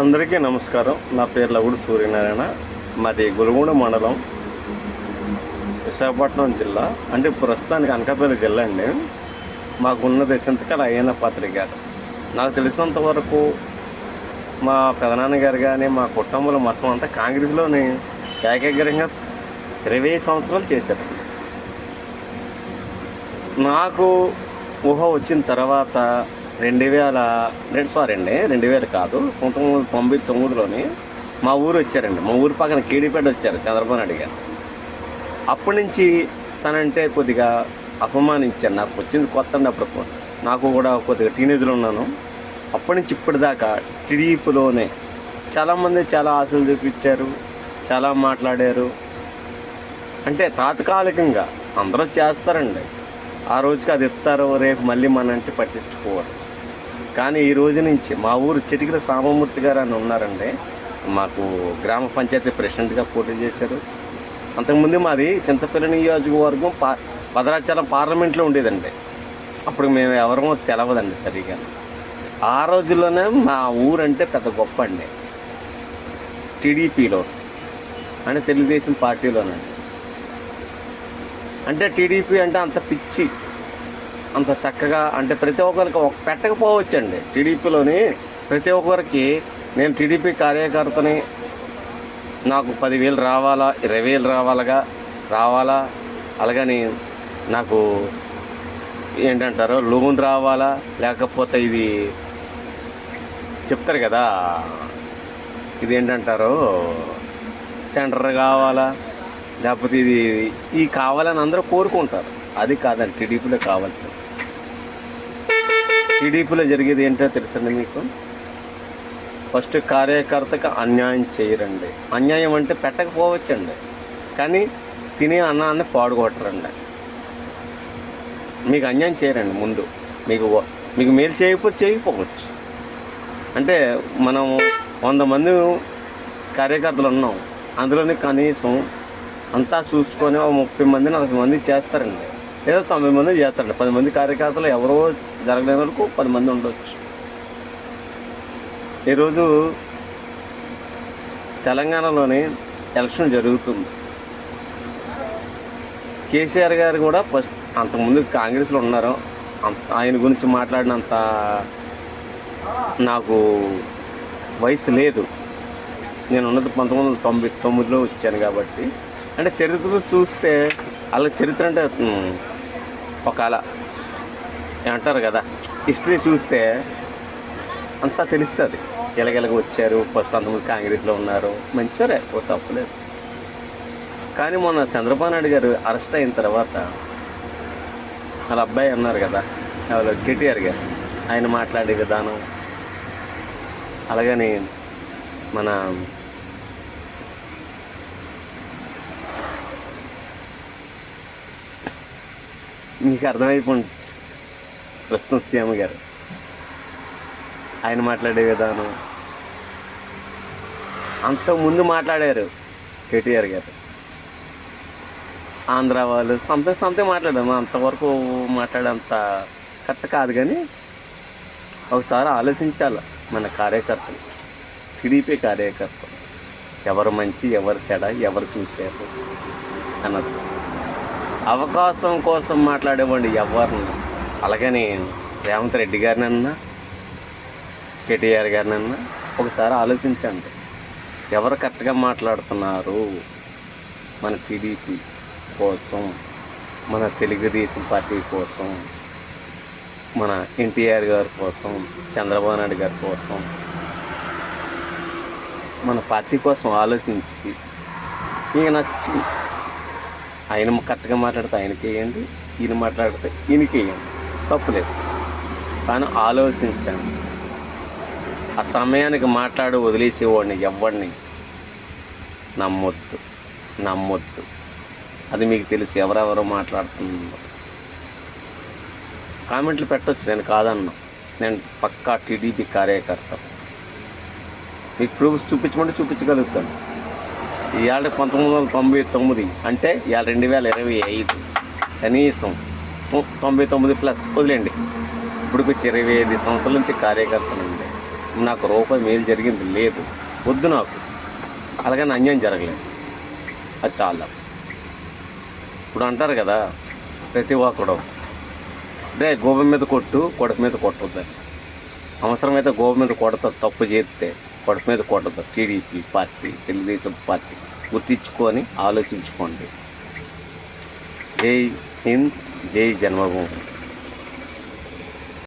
అందరికీ నమస్కారం. నా పేరు లవుడు సూర్యనారాయణ. మాది గురుగుండ మండలం, విశాఖపట్నం జిల్లా. అంటే ప్రస్తుతానికి అనకాపల్లి జిల్లా అండి. మాకున్నది చింతకాయల అయ్యన్న పాత్రి గారు. నాకు తెలిసినంత వరకు మా పెదనాన్నగారు కానీ మా కుటుంబంలో మొత్తం అంతా కాంగ్రెస్లోని ఏకగ్రహంగా 20 సంవత్సరాలు చేశారు. నాకు ఊహ వచ్చిన తర్వాత 2000 కాదు, 1999లోని మా ఊరు వచ్చారండి. మా ఊరు పక్కన కేడీపేట వచ్చారు చంద్రబాబు నాయుడు గారు. అప్పటి నుంచి తనంటే కొద్దిగా అపమానించాను. నాకు వచ్చింది కొత్త అండి. అప్పుడు నాకు కూడా కొద్దిగా టీనేజ్లో ఉన్నాను. అప్పటి నుంచి ఇప్పటిదాకా టీడీపీలోనే చాలామంది చాలా ఆశలు చూపించారు, చాలా మాట్లాడారు. అంటే తాత్కాలికంగా అందరూ చేస్తారండి, ఆ రోజుకి అది ఇస్తారు, రేపు మళ్ళీ మనంటే పట్టించుకోవాలి. కానీ ఈ రోజు నుంచి మా ఊరు చిటికల సామమూర్తి గారు అని ఉన్నారండి. మాకు గ్రామ పంచాయతీ ప్రెసిడెంట్గా పోటీ చేశారు. అంతకుముందు మాది చింతపల్లి నియోజకవర్గం భద్రాచలం పార్లమెంట్లో ఉండేదండి. అప్పుడు మేము ఎవరమో తెలవదండి సరిగా. ఆ రోజుల్లోనే మా ఊరంటే పెద్ద గొప్ప అండి. టీడీపీలో అంటే తెలుగుదేశం పార్టీలోనండి. అంటే టీడీపీ అంటే అంత పిచ్చి, అంత చక్కగా అంటే ప్రతి ఒక్కరికి పెట్టకపోవచ్చండి. టీడీపీలోని ప్రతి ఒక్కరికి నేను టీడీపీ కార్యకర్తని, నాకు 10,000 రావాలా, 20,000 రావాలా, అలాగని నాకు ఏంటంటారు లోన్ రావాలా, లేకపోతే ఇది చెప్తారు కదా, ఇది ఏంటంటారు టెండర్ కావాలా, లేకపోతే ఇది కావాలని అందరూ కోరుకుంటారు. అది కాదండి టీడీపీలో కావాల్సింది. టీడీపీలో జరిగేది ఏంటో తెలుసండి మీకు? ఫస్ట్ కార్యకర్తకు అన్యాయం చేయరండి. అన్యాయం అంటే పెట్టకపోవచ్చండి, కానీ తినే అన్నాన్ని పాడుకొట్టరండి. మీకు అన్యాయం చేయరండి. ముందు మీకు మేలు చేయకపోవచ్చు. అంటే మనం 100 మంది కార్యకర్తలు ఉన్నాం, అందులోనే కనీసం అంతా చూసుకొని 30 మంది 40 మంది చేస్తారండి, లేదా 90 మంది చేస్తారండి. 10 మంది కార్యకర్తలు ఎవరో జరగలేని వరకు 10 మంది ఉండవచ్చు. ఈరోజు తెలంగాణలోని ఎలక్షన్ జరుగుతుంది. కేసీఆర్ గారు కూడా ఫస్ట్ అంతకుముందు కాంగ్రెస్లో ఉన్నారు. ఆయన గురించి మాట్లాడినంత నాకు వయసు లేదు. నేను ఉన్నది 1999లో వచ్చాను కాబట్టి. అంటే చరిత్ర చూస్తే అలా చరిత్ర అంటే ఒక అలా ఏమంటారు కదా, హిస్టరీ చూస్తే అంతా తెలుస్తుంది. ఎలాగెలాగ వచ్చారు, ఫస్ట్ అంతమంది కాంగ్రెస్లో ఉన్నారు, మంచివారే, ఓ తప్పలేదు. కానీ మొన్న చంద్రబాబు నాయుడు గారు అరెస్ట్ అయిన తర్వాత వాళ్ళ అబ్బాయి అన్నారు కదా, ఎవరు కేటీఆర్ గారు, ఆయన మాట్లాడే విధానం, అలాగని మన మీకు అర్థమైపోయింది ప్రస్తుతం సీఎం గారు ఆయన మాట్లాడే విధానం. అంతకుముందు మాట్లాడారు కేటీఆర్ గారు, ఆంధ్ర వాళ్ళు సంథింగ్ మాట్లాడాము. అంతవరకు మాట్లాడేంత కరెక్ట్ కాదు. కానీ ఒకసారి ఆలోచించాలి మన కార్యకర్తలు, టీడీపీ కార్యకర్తలు, ఎవరు మంచి ఎవరు చెడ, ఎవరు చూశారు అన్నది. అవకాశం కోసం మాట్లాడేవాడి ఎవరిని, అలాగని రేవంత్ రెడ్డి గారినన్నా కేటీఆర్ గారినన్నా ఒకసారి ఆలోచించండి. ఎవరు కరెక్ట్గా మాట్లాడుతున్నారు మన టీడీపీ కోసం, మన తెలుగుదేశం పార్టీ కోసం, మన ఎన్టీఆర్ గారి కోసం, చంద్రబాబు నాయుడు గారి కోసం, మన పార్టీ కోసం ఆలోచించి మీకు నచ్చి ఆయన కరెక్ట్గా మాట్లాడితే ఆయనకి వేయండి, ఈయన మాట్లాడితే ఈయనకి వేయండి, తప్పులేదు. కానీ ఆలోచించండి. ఆ సమయానికి మాట్లాడి వదిలేసేవాడిని ఎవరిని నమ్మొద్దు. అది మీకు తెలుసు ఎవరెవరో మాట్లాడుతుందో. కామెంట్లు పెట్టవచ్చు, నేను కాదన్నా. నేను పక్కా టీడీపీ కార్యకర్త. మీకు ప్రూఫ్ చూపించమంటే చూపించగలుగుతాను. ఇవాళ 1999 అంటే ఇవాళ 2025, కనీసం 99+ వదిలేండి. ఇప్పటికి 25 సంవత్సరాల నుంచి కార్యకర్తలు ఉంది. నాకు రూపాయి మేలు జరిగింది లేదు, వద్దు నాకు, అలాగని అన్యాయం జరగలేదు, అది చాలా. ఇప్పుడు అంటారు కదా ప్రతి ఒక్కడు రే గోప మీద కొట్టు, కొడుకు మీద కొట్టొద్దు. అవసరమైతే గోప మీద కొడతా, తప్పు చేస్తే కొడుకు మీద కొట్టదు. టీడీపీ పార్టీ, తెలుగుదేశం పార్టీ గుర్తించుకొని ఆలోచించుకోండి. జై హింద్, జై జన్మభూమి.